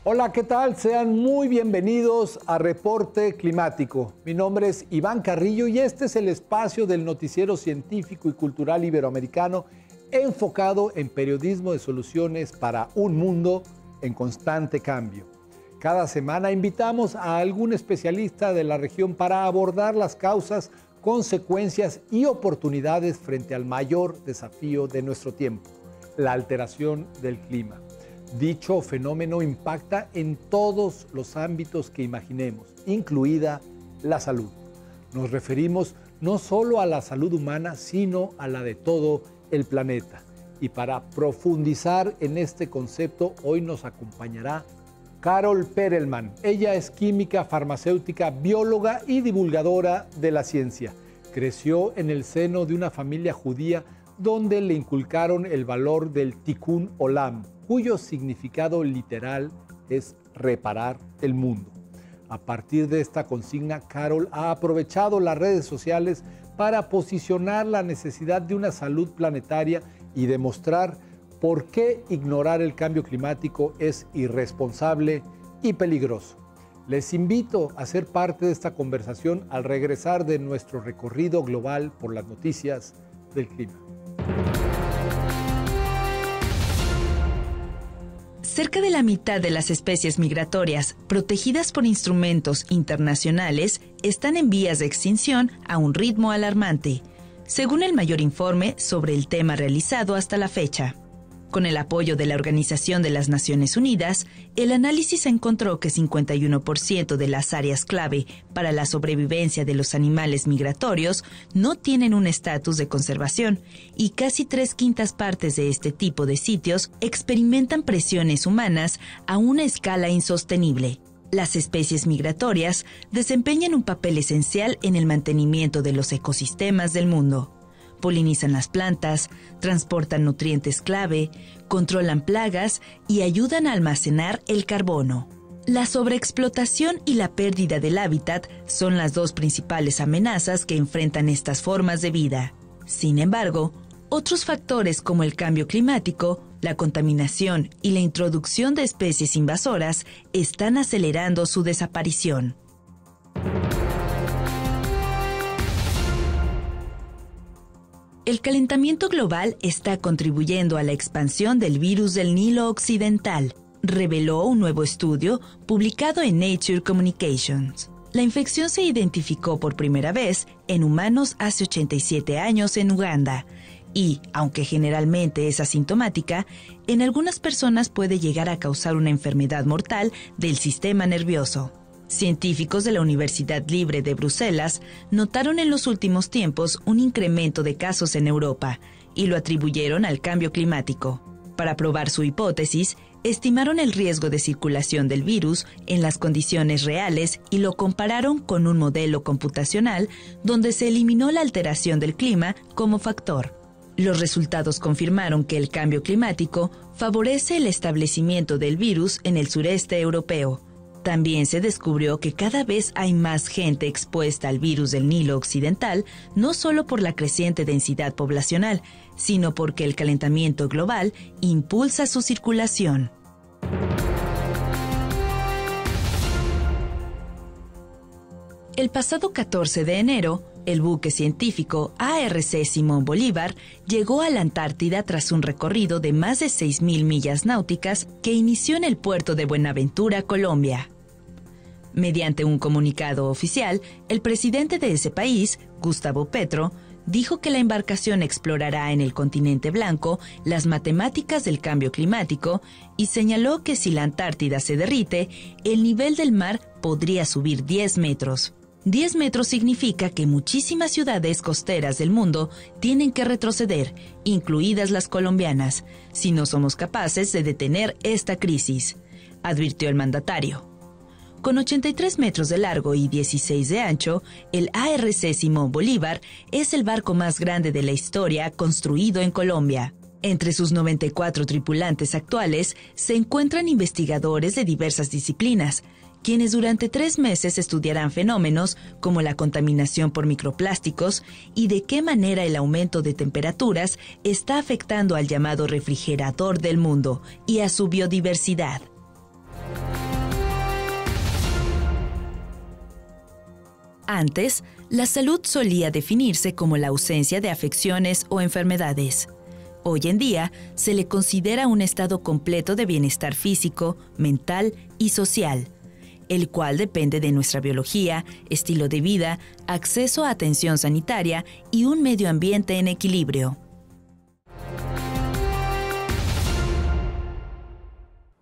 Hola, ¿qué tal? Sean muy bienvenidos a Reporte Climático. Mi nombre es Iván Carrillo y este es el espacio del noticiero científico y cultural iberoamericano enfocado en periodismo de soluciones para un mundo en constante cambio. Cada semana invitamos a algún especialista de la región para abordar las causas, consecuencias y oportunidades frente al mayor desafío de nuestro tiempo, la alteración del clima. Dicho fenómeno impacta en todos los ámbitos que imaginemos, incluida la salud. Nos referimos no solo a la salud humana, sino a la de todo el planeta. Y para profundizar en este concepto, hoy nos acompañará Carol Perelman. Ella es química, farmacéutica, bióloga y divulgadora de la ciencia. Creció en el seno de una familia judía donde le inculcaron el valor del Tikkun Olam, cuyo significado literal es reparar el mundo. A partir de esta consigna, Carol ha aprovechado las redes sociales para posicionar la necesidad de una salud planetaria y demostrar por qué ignorar el cambio climático es irresponsable y peligroso. Les invito a ser parte de esta conversación al regresar de nuestro recorrido global por las noticias del clima. Cerca de la mitad de las especies migratorias protegidas por instrumentos internacionales están en vías de extinción a un ritmo alarmante, según el mayor informe sobre el tema realizado hasta la fecha. Con el apoyo de la Organización de las Naciones Unidas, el análisis encontró que 51% de las áreas clave para la sobrevivencia de los animales migratorios no tienen un estatus de conservación y casi 3/5 partes de este tipo de sitios experimentan presiones humanas a una escala insostenible. Las especies migratorias desempeñan un papel esencial en el mantenimiento de los ecosistemas del mundo. Polinizan las plantas, transportan nutrientes clave, controlan plagas y ayudan a almacenar el carbono. La sobreexplotación y la pérdida del hábitat son las dos principales amenazas que enfrentan estas formas de vida. Sin embargo, otros factores como el cambio climático, la contaminación y la introducción de especies invasoras están acelerando su desaparición. El calentamiento global está contribuyendo a la expansión del virus del Nilo Occidental, reveló un nuevo estudio publicado en Nature Communications. La infección se identificó por primera vez en humanos hace 87 años en Uganda y, aunque generalmente es asintomática, en algunas personas puede llegar a causar una enfermedad mortal del sistema nervioso. Científicos de la Universidad Libre de Bruselas notaron en los últimos tiempos un incremento de casos en Europa y lo atribuyeron al cambio climático. Para probar su hipótesis, estimaron el riesgo de circulación del virus en las condiciones reales y lo compararon con un modelo computacional donde se eliminó la alteración del clima como factor. Los resultados confirmaron que el cambio climático favorece el establecimiento del virus en el sureste europeo. También se descubrió que cada vez hay más gente expuesta al virus del Nilo Occidental, no solo por la creciente densidad poblacional, sino porque el calentamiento global impulsa su circulación. El pasado 14 de enero, el buque científico ARC Simón Bolívar llegó a la Antártida tras un recorrido de más de 6.000 millas náuticas que inició en el puerto de Buenaventura, Colombia. Mediante un comunicado oficial, el presidente de ese país, Gustavo Petro, dijo que la embarcación explorará en el continente blanco las matemáticas del cambio climático y señaló que si la Antártida se derrite, el nivel del mar podría subir 10 metros. 10 metros significa que muchísimas ciudades costeras del mundo tienen que retroceder, incluidas las colombianas, si no somos capaces de detener esta crisis, advirtió el mandatario. Con 83 metros de largo y 16 de ancho, el ARC Simón Bolívar es el barco más grande de la historia construido en Colombia. Entre sus 94 tripulantes actuales se encuentran investigadores de diversas disciplinas, quienes durante 3 meses estudiarán fenómenos como la contaminación por microplásticos y de qué manera el aumento de temperaturas está afectando al llamado refrigerador del mundo y a su biodiversidad. Antes, la salud solía definirse como la ausencia de afecciones o enfermedades. Hoy en día, se le considera un estado completo de bienestar físico, mental y social, el cual depende de nuestra biología, estilo de vida, acceso a atención sanitaria y un medio ambiente en equilibrio.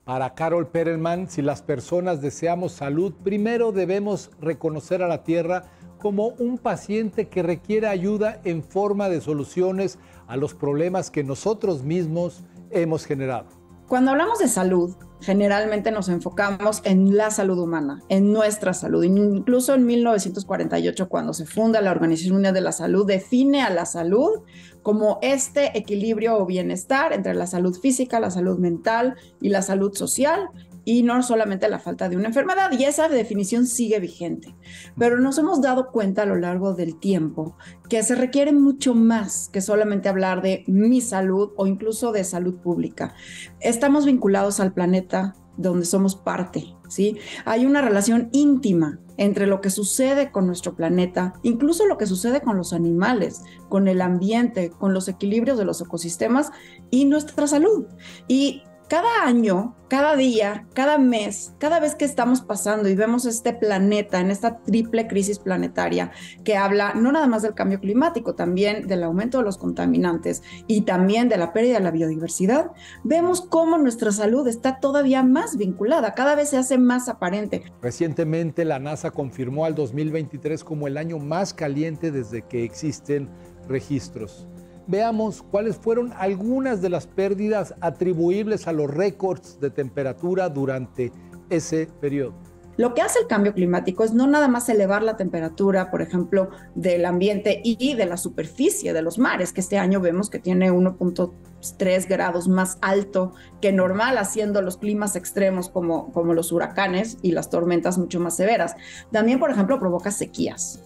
Para Carol Perelman, si las personas deseamos salud, primero debemos reconocer a la tierra como un paciente que requiere ayuda en forma de soluciones a los problemas que nosotros mismos hemos generado. Cuando hablamos de salud, generalmente nos enfocamos en la salud humana, en nuestra salud. Incluso en 1948, cuando se funda la Organización Mundial de la Salud, define a la salud como este equilibrio o bienestar entre la salud física, la salud mental y la salud social, y no solamente la falta de una enfermedad, y esa definición sigue vigente. Pero nos hemos dado cuenta a lo largo del tiempo que se requiere mucho más que solamente hablar de mi salud o incluso de salud pública. Estamos vinculados al planeta donde somos parte, ¿sí? Hay una relación íntima entre lo que sucede con nuestro planeta, incluso lo que sucede con los animales, con el ambiente, con los equilibrios de los ecosistemas y nuestra salud. Y cada año, cada día, cada mes, cada vez que estamos pasando y vemos este planeta en esta triple crisis planetaria que habla no nada más del cambio climático, también del aumento de los contaminantes y también de la pérdida de la biodiversidad, vemos cómo nuestra salud está todavía más vinculada, cada vez se hace más aparente. Recientemente la NASA confirmó al 2023 como el año más caliente desde que existen registros. Veamos cuáles fueron algunas de las pérdidas atribuibles a los récords de temperatura durante ese periodo. Lo que hace el cambio climático es no nada más elevar la temperatura, por ejemplo, del ambiente y de la superficie de los mares, que este año vemos que tiene 1.3 grados más alto que normal, haciendo los climas extremos como los huracanes y las tormentas mucho más severas. También, por ejemplo, provoca sequías.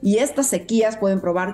Y estas sequías pueden provocar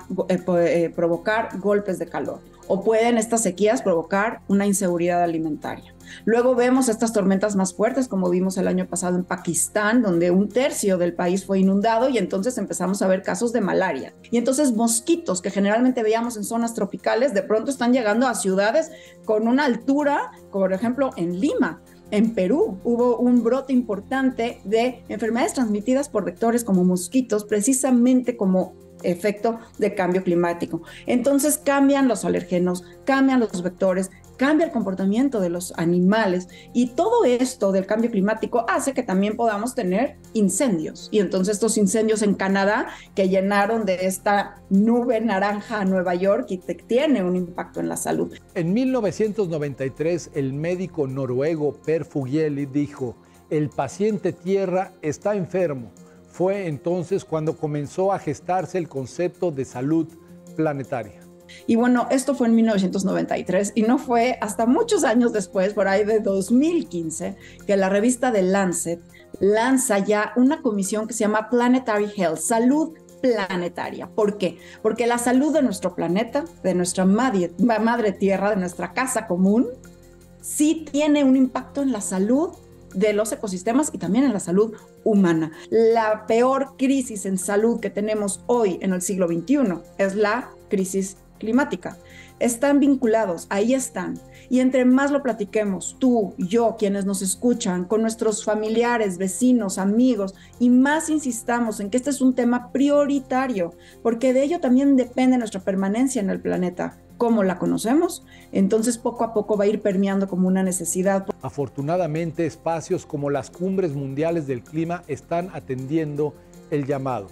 golpes de calor o pueden estas sequías provocar una inseguridad alimentaria. Luego vemos estas tormentas más fuertes, como vimos el año pasado en Pakistán, donde 1/3 del país fue inundado y entonces empezamos a ver casos de malaria. Y entonces mosquitos que generalmente veíamos en zonas tropicales, de pronto están llegando a ciudades con una altura, como por ejemplo en Lima. En Perú hubo un brote importante de enfermedades transmitidas por vectores como mosquitos, precisamente como efecto de cambio climático. Entonces cambian los alergenos, cambian los vectores, cambia el comportamiento de los animales y todo esto del cambio climático hace que también podamos tener incendios. Y entonces estos incendios en Canadá que llenaron de esta nube naranja a Nueva York y tiene un impacto en la salud. En 1993 el médico noruego Per Fugelli dijo: el paciente tierra está enfermo. Fue entonces cuando comenzó a gestarse el concepto de salud planetaria. Y bueno, esto fue en 1993 y no fue hasta muchos años después, por ahí de 2015, que la revista The Lancet lanza ya una comisión que se llama Planetary Health, salud planetaria. ¿Por qué? Porque la salud de nuestro planeta, de nuestra madre tierra, de nuestra casa común, sí tiene un impacto en la salud de los ecosistemas y también en la salud humana. La peor crisis en salud que tenemos hoy en el siglo XXI es la crisis climática. Están vinculados, ahí están. Y entre más lo platiquemos, tú, yo, quienes nos escuchan, con nuestros familiares, vecinos, amigos, y más insistamos en que este es un tema prioritario, porque de ello también depende nuestra permanencia en el planeta. ¿Cómo la conocemos? Entonces poco a poco va a ir permeando como una necesidad. Afortunadamente, espacios como las cumbres mundiales del clima están atendiendo el llamado.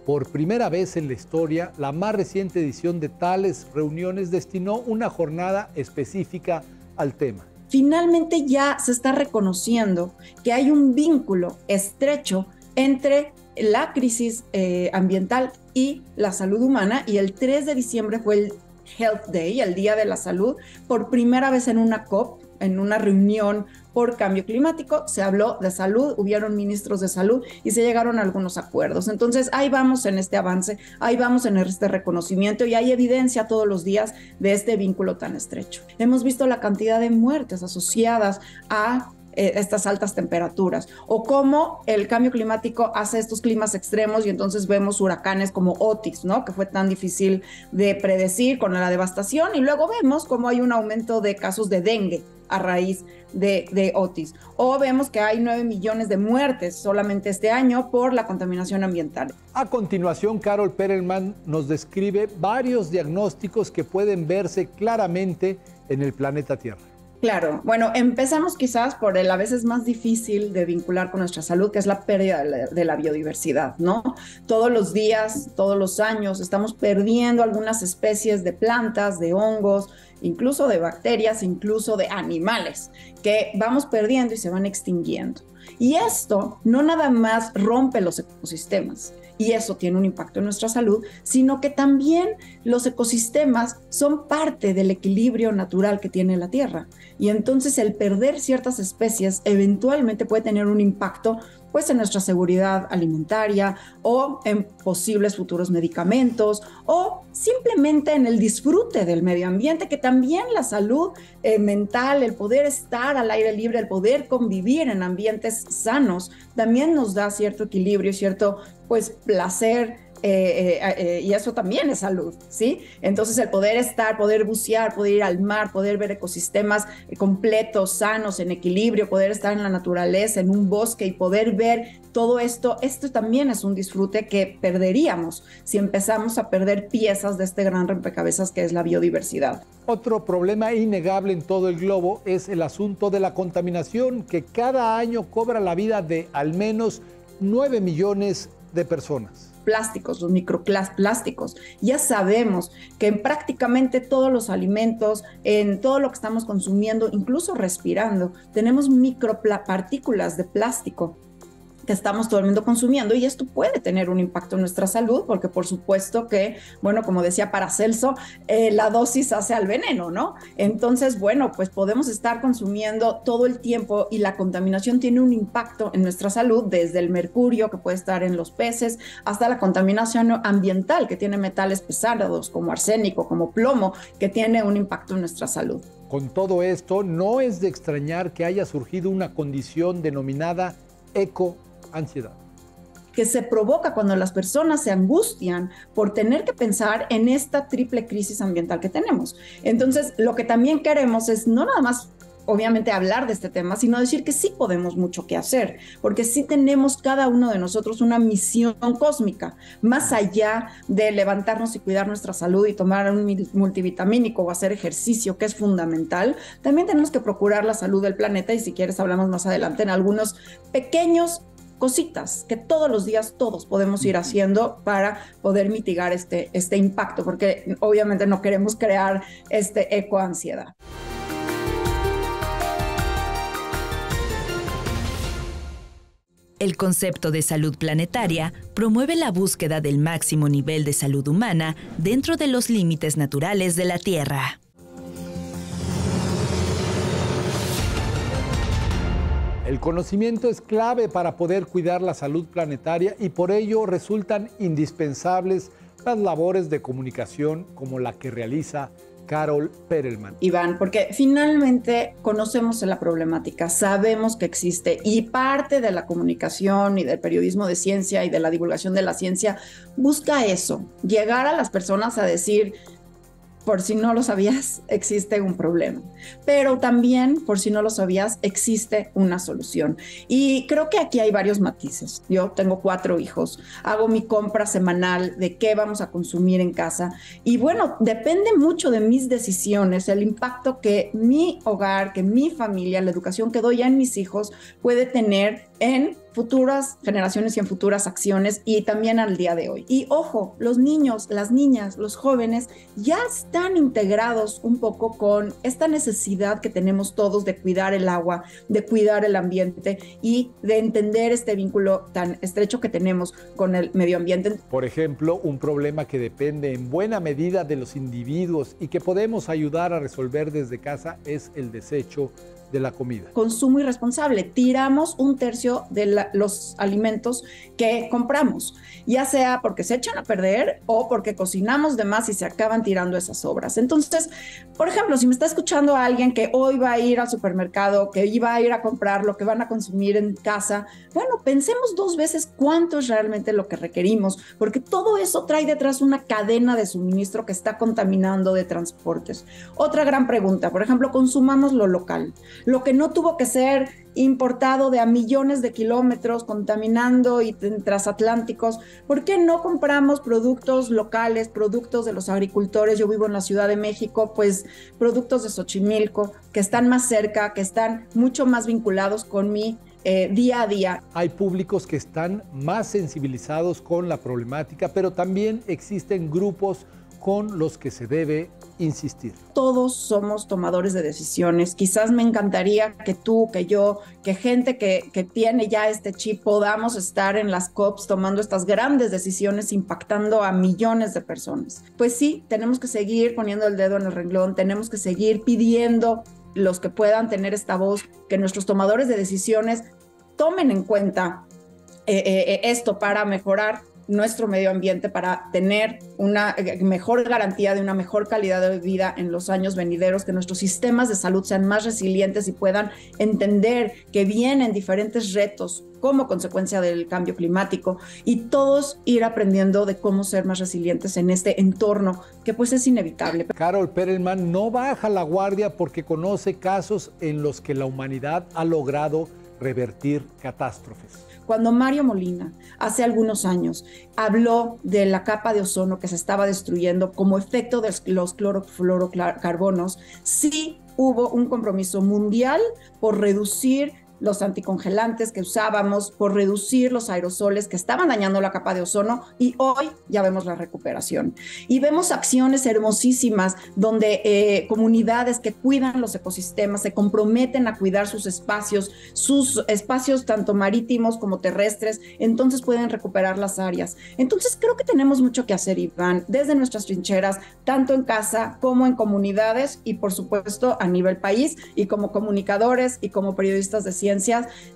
Por primera vez en la historia, la más reciente edición de tales reuniones destinó una jornada específica al tema. Finalmente ya se está reconociendo que hay un vínculo estrecho entre la crisis ambiental y la salud humana, y el 3 de diciembre fue el Health Day, el Día de la Salud, por primera vez en una COP, en una reunión por cambio climático, se habló de salud, hubieron ministros de salud y se llegaron a algunos acuerdos. Entonces ahí vamos en este avance, ahí vamos en este reconocimiento y hay evidencia todos los días de este vínculo tan estrecho. Hemos visto la cantidad de muertes asociadas a estas altas temperaturas, o cómo el cambio climático hace estos climas extremos y entonces vemos huracanes como Otis, ¿no? Que fue tan difícil de predecir con la devastación, y luego vemos cómo hay un aumento de casos de dengue a raíz de Otis. O vemos que hay 9 millones de muertes solamente este año por la contaminación ambiental. A continuación, Carol Perelman nos describe varios diagnósticos que pueden verse claramente en el planeta Tierra. Claro, bueno, empezamos quizás por el a veces más difícil de vincular con nuestra salud, que es la pérdida de la biodiversidad, ¿no? Todos los días, todos los años, estamos perdiendo algunas especies de plantas, de hongos, incluso de bacterias, incluso de animales, que vamos perdiendo y se van extinguiendo. Y esto no nada más rompe los ecosistemas, y eso tiene un impacto en nuestra salud, sino que también los ecosistemas son parte del equilibrio natural que tiene la Tierra. Y entonces el perder ciertas especies eventualmente puede tener un impacto pues en nuestra seguridad alimentaria o en posibles futuros medicamentos o simplemente en el disfrute del medio ambiente, que también la salud mental, el poder estar al aire libre, el poder convivir en ambientes sanos, también nos da cierto equilibrio, cierto pues placer. Y eso también es salud, ¿sí? Entonces el poder estar, poder bucear, poder ir al mar, poder ver ecosistemas completos, sanos, en equilibrio, poder estar en la naturaleza, en un bosque y poder ver todo esto también es un disfrute que perderíamos si empezamos a perder piezas de este gran rompecabezas que es la biodiversidad. Otro problema innegable en todo el globo es el asunto de la contaminación, que cada año cobra la vida de al menos 9 millones de personas. Plásticos, los microplásticos. Ya sabemos que en prácticamente todos los alimentos, en todo lo que estamos consumiendo, incluso respirando, tenemos micropartículas de plástico que estamos todo el mundo consumiendo, y esto puede tener un impacto en nuestra salud, porque por supuesto que, bueno, como decía Paracelso, la dosis hace al veneno, ¿no? Entonces, bueno, pues podemos estar consumiendo todo el tiempo y la contaminación tiene un impacto en nuestra salud, desde el mercurio que puede estar en los peces hasta la contaminación ambiental que tiene metales pesados como arsénico, como plomo, que tiene un impacto en nuestra salud. Con todo esto, no es de extrañar que haya surgido una condición denominada ecoansiedad, que se provoca cuando las personas se angustian por tener que pensar en esta triple crisis ambiental que tenemos. Entonces, lo que también queremos es no nada más, obviamente, hablar de este tema, sino decir que sí podemos mucho que hacer, porque sí tenemos cada uno de nosotros una misión cósmica, más allá de levantarnos y cuidar nuestra salud y tomar un multivitamínico o hacer ejercicio, que es fundamental. También tenemos que procurar la salud del planeta, y si quieres hablamos más adelante en algunos pequeños cositas que todos los días todos podemos ir haciendo para poder mitigar este impacto, porque obviamente no queremos crear ecoansiedad. El concepto de salud planetaria promueve la búsqueda del máximo nivel de salud humana dentro de los límites naturales de la Tierra. El conocimiento es clave para poder cuidar la salud planetaria y por ello resultan indispensables las labores de comunicación como la que realiza Carol Perelman. Iván, porque finalmente conocemos la problemática, sabemos que existe, y parte de la comunicación y del periodismo de ciencia y de la divulgación de la ciencia busca eso, llegar a las personas a decir: por si no lo sabías, existe un problema. Pero también, por si no lo sabías, existe una solución. Y creo que aquí hay varios matices. Yo tengo 4 hijos, hago mi compra semanal de qué vamos a consumir en casa. Y bueno, depende mucho de mis decisiones, el impacto que mi hogar, que mi familia, la educación que doy a mis hijos puede tener en futuras generaciones y en futuras acciones, y también al día de hoy. Y ojo, los niños, las niñas, los jóvenes ya están integrados un poco con esta necesidad que tenemos todos de cuidar el agua, de cuidar el ambiente y de entender este vínculo tan estrecho que tenemos con el medio ambiente. Por ejemplo, un problema que depende en buena medida de los individuos y que podemos ayudar a resolver desde casa es el desecho de la comida. Consumo irresponsable. Tiramos un tercio de los alimentos que compramos, ya sea porque se echan a perder o porque cocinamos de más y se acaban tirando esas sobras. Entonces, por ejemplo, si me está escuchando alguien que hoy va a ir al supermercado, que iba a ir a comprar lo que van a consumir en casa, bueno, pensemos 2 veces cuánto es realmente lo que requerimos, porque todo eso trae detrás una cadena de suministro que está contaminando de transportes. Otra gran pregunta, por ejemplo, consumamos lo local. Lo que no tuvo que ser importado de a millones de kilómetros, contaminando y transatlánticos. ¿Por qué no compramos productos locales, productos de los agricultores? Yo vivo en la Ciudad de México, pues productos de Xochimilco, que están más cerca, que están mucho más vinculados con mi día a día. Hay públicos que están más sensibilizados con la problemática, pero también existen grupos con los que se debe insistir. Todos somos tomadores de decisiones. Quizás me encantaría que tú, que yo, que gente que tiene ya este chip podamos estar en las COPs tomando estas grandes decisiones impactando a millones de personas. Pues sí, tenemos que seguir poniendo el dedo en el renglón, tenemos que seguir pidiendo los que puedan tener esta voz, que nuestros tomadores de decisiones tomen en cuenta esto para mejorar nuestro medio ambiente, para tener una mejor garantía de una mejor calidad de vida en los años venideros, que nuestros sistemas de salud sean más resilientes y puedan entender que vienen diferentes retos como consecuencia del cambio climático y todos ir aprendiendo de cómo ser más resilientes en este entorno que pues es inevitable. Carol Perelman no baja la guardia porque conoce casos en los que la humanidad ha logrado revertir catástrofes. Cuando Mario Molina, hace algunos años, habló de la capa de ozono que se estaba destruyendo como efecto de los clorofluorocarbonos, sí hubo un compromiso mundial por reducir los anticongelantes que usábamos, por reducir los aerosoles que estaban dañando la capa de ozono, y hoy ya vemos la recuperación. Y vemos acciones hermosísimas donde comunidades que cuidan los ecosistemas se comprometen a cuidar sus espacios tanto marítimos como terrestres, entonces pueden recuperar las áreas. Entonces creo que tenemos mucho que hacer, Iván, desde nuestras trincheras, tanto en casa como en comunidades y por supuesto a nivel país, y como comunicadores y como periodistas de ciencia,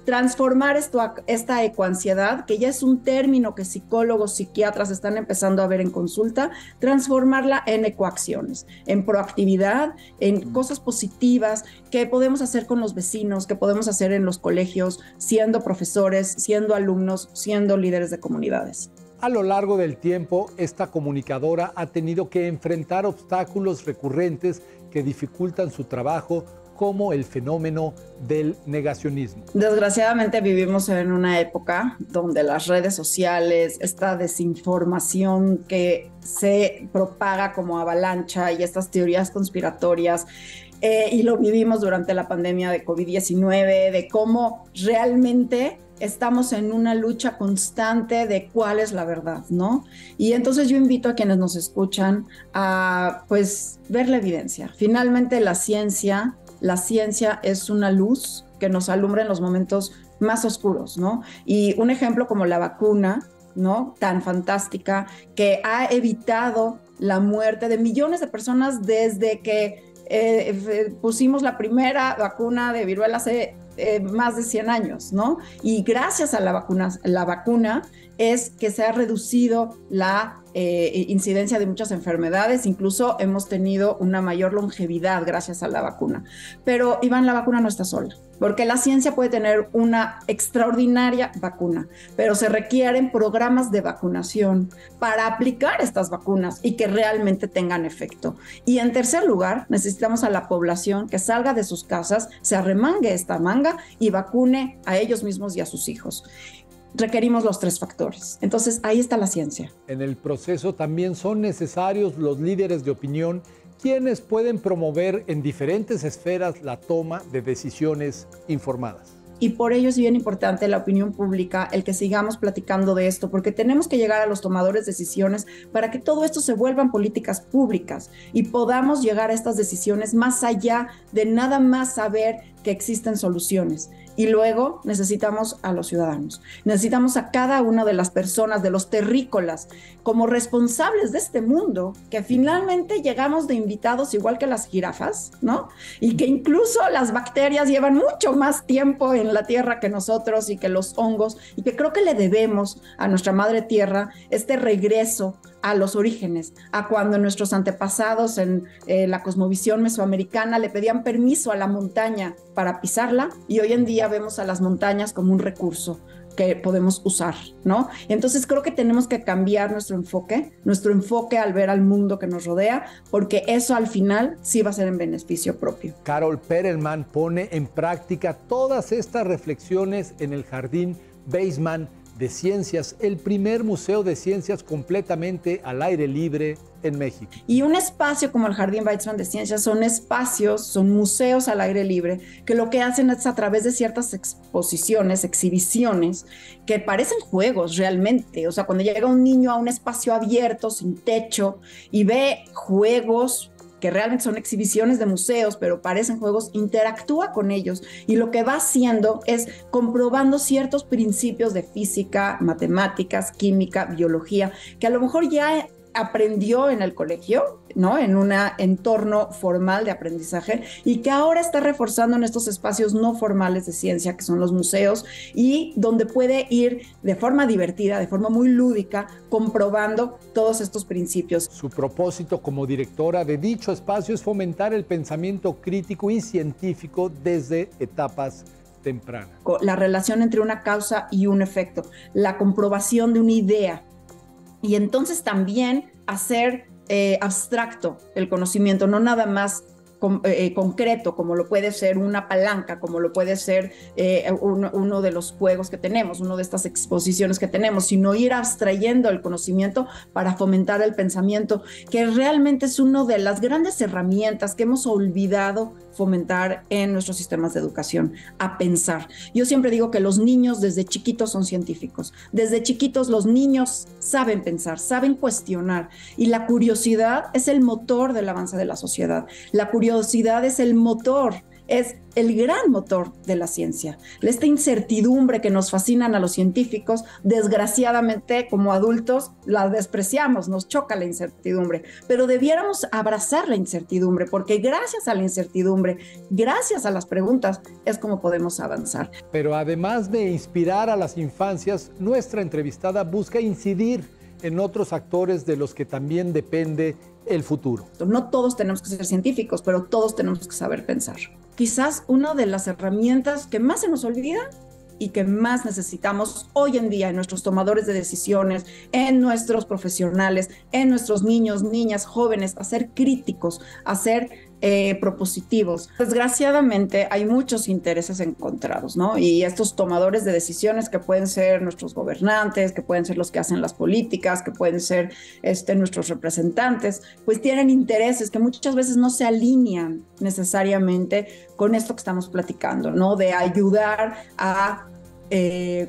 transformar esta ecoansiedad, que ya es un término que psicólogos, psiquiatras están empezando a ver en consulta, transformarla en ecoacciones, en proactividad, en cosas positivas que podemos hacer con los vecinos, que podemos hacer en los colegios, siendo profesores, siendo alumnos, siendo líderes de comunidades. A lo largo del tiempo, esta comunicadora ha tenido que enfrentar obstáculos recurrentes que dificultan su trabajo, como el fenómeno del negacionismo. Desgraciadamente vivimos en una época donde las redes sociales, esta desinformación que se propaga como avalancha y estas teorías conspiratorias, y lo vivimos durante la pandemia de COVID-19, de cómo realmente estamos en una lucha constante de cuál es la verdad, ¿no? Y entonces yo invito a quienes nos escuchan a, pues, ver la evidencia. Finalmente la ciencia es una luz que nos alumbra en los momentos más oscuros, ¿no? Y un ejemplo como la vacuna, ¿no? Tan fantástica, que ha evitado la muerte de millones de personas desde que pusimos la primera vacuna de viruela hace más de 100 años, ¿no? Y gracias a la vacuna es que se ha reducido la incidencia de muchas enfermedades, incluso hemos tenido una mayor longevidad gracias a la vacuna. Pero, Iván, la vacuna no está sola, porque la ciencia puede tener una extraordinaria vacuna, pero se requieren programas de vacunación para aplicar estas vacunas y que realmente tengan efecto. Y en tercer lugar, necesitamos a la población que salga de sus casas, se arremangue esta manga y vacune a ellos mismos y a sus hijos. Requerimos los 3 factores. Entonces, ahí está la ciencia. En el proceso también son necesarios los líderes de opinión, quienes pueden promover en diferentes esferas la toma de decisiones informadas. Y por ello es bien importante la opinión pública, el que sigamos platicando de esto, porque tenemos que llegar a los tomadores de decisiones para que todo esto se vuelvan políticas públicas y podamos llegar a estas decisiones más allá de nada más saber que existen soluciones. Y luego necesitamos a los ciudadanos, necesitamos a cada una de las personas, de los terrícolas, como responsables de este mundo, que finalmente llegamos de invitados igual que las jirafas, ¿no? Y que incluso las bacterias llevan mucho más tiempo en la tierra que nosotros y que los hongos, y que creo que le debemos a nuestra madre tierra este regreso a los orígenes, a cuando nuestros antepasados en la cosmovisión mesoamericana le pedían permiso a la montaña para pisarla, y hoy en día vemos a las montañas como un recurso que podemos usar, ¿no? Entonces creo que tenemos que cambiar nuestro enfoque al ver al mundo que nos rodea, porque eso al final sí va a ser en beneficio propio. Carol Perelman pone en práctica todas estas reflexiones en el Jardín Weizmann de Ciencias, el primer museo de ciencias completamente al aire libre en México. Y un espacio como el Jardín Weizmann de Ciencias son museos al aire libre, que lo que hacen es a través de ciertas exposiciones, exhibiciones, que parecen juegos realmente. O sea, cuando llega un niño a un espacio abierto, sin techo, y ve juegos que realmente son exhibiciones de museos, pero parecen juegos, interactúa con ellos, y lo que va haciendo es comprobando ciertos principios de física, matemáticas, química, biología, que a lo mejor ya aprendió en el colegio, ¿no? En un entorno formal de aprendizaje, y que ahora está reforzando en estos espacios no formales de ciencia, que son los museos, y donde puede ir de forma divertida, de forma muy lúdica, comprobando todos estos principios. Su propósito como directora de dicho espacio es fomentar el pensamiento crítico y científico desde etapas tempranas. La relación entre una causa y un efecto, la comprobación de una idea, y entonces también hacer abstracto el conocimiento, no nada más concreto, como lo puede ser una palanca, como lo puede ser uno de los juegos que tenemos, una de estas exposiciones que tenemos, sino ir abstrayendo el conocimiento para fomentar el pensamiento, que realmente es una de las grandes herramientas que hemos olvidado fomentar en nuestros sistemas de educación, a pensar. Yo siempre digo que los niños desde chiquitos son científicos. Desde chiquitos los niños saben pensar, saben cuestionar, y la curiosidad es el motor del avance de la sociedad. La curiosidad es el motor, es el gran motor de la ciencia. Esta incertidumbre que nos fascinan a los científicos, desgraciadamente como adultos la despreciamos, nos choca la incertidumbre, pero debiéramos abrazar la incertidumbre, porque gracias a la incertidumbre, gracias a las preguntas, es como podemos avanzar. Pero además de inspirar a las infancias, nuestra entrevistada busca incidir en otros actores de los que también depende el futuro. No todos tenemos que ser científicos, pero todos tenemos que saber pensar. Quizás una de las herramientas que más se nos olvida y que más necesitamos hoy en día en nuestros tomadores de decisiones, en nuestros profesionales, en nuestros niños, niñas, jóvenes, a ser críticos, a ser propositivos. Desgraciadamente hay muchos intereses encontrados, ¿no? Y estos tomadores de decisiones, que pueden ser nuestros gobernantes, que pueden ser los que hacen las políticas, que pueden ser nuestros representantes, pues tienen intereses que muchas veces no se alinean necesariamente con esto que estamos platicando, ¿no? De ayudar a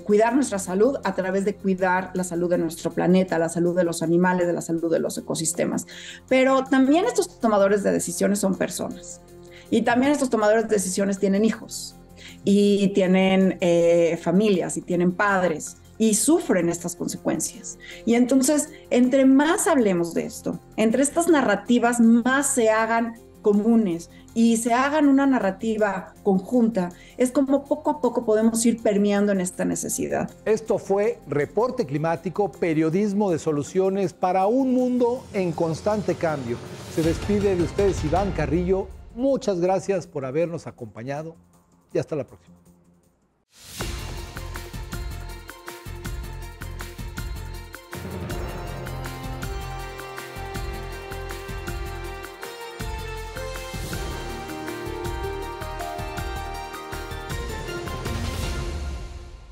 cuidar nuestra salud a través de cuidar la salud de nuestro planeta, la salud de los animales, de la salud de los ecosistemas. Pero también estos tomadores de decisiones son personas, y también estos tomadores de decisiones tienen hijos y tienen familias y tienen padres, y sufren estas consecuencias. Y entonces, entre más hablemos de esto, entre estas narrativas más se hagan comunes y se hagan una narrativa conjunta, es como poco a poco podemos ir permeando en esta necesidad. Esto fue Reporte Climático, periodismo de soluciones para un mundo en constante cambio. Se despide de ustedes Iván Carrillo. Muchas gracias por habernos acompañado y hasta la próxima.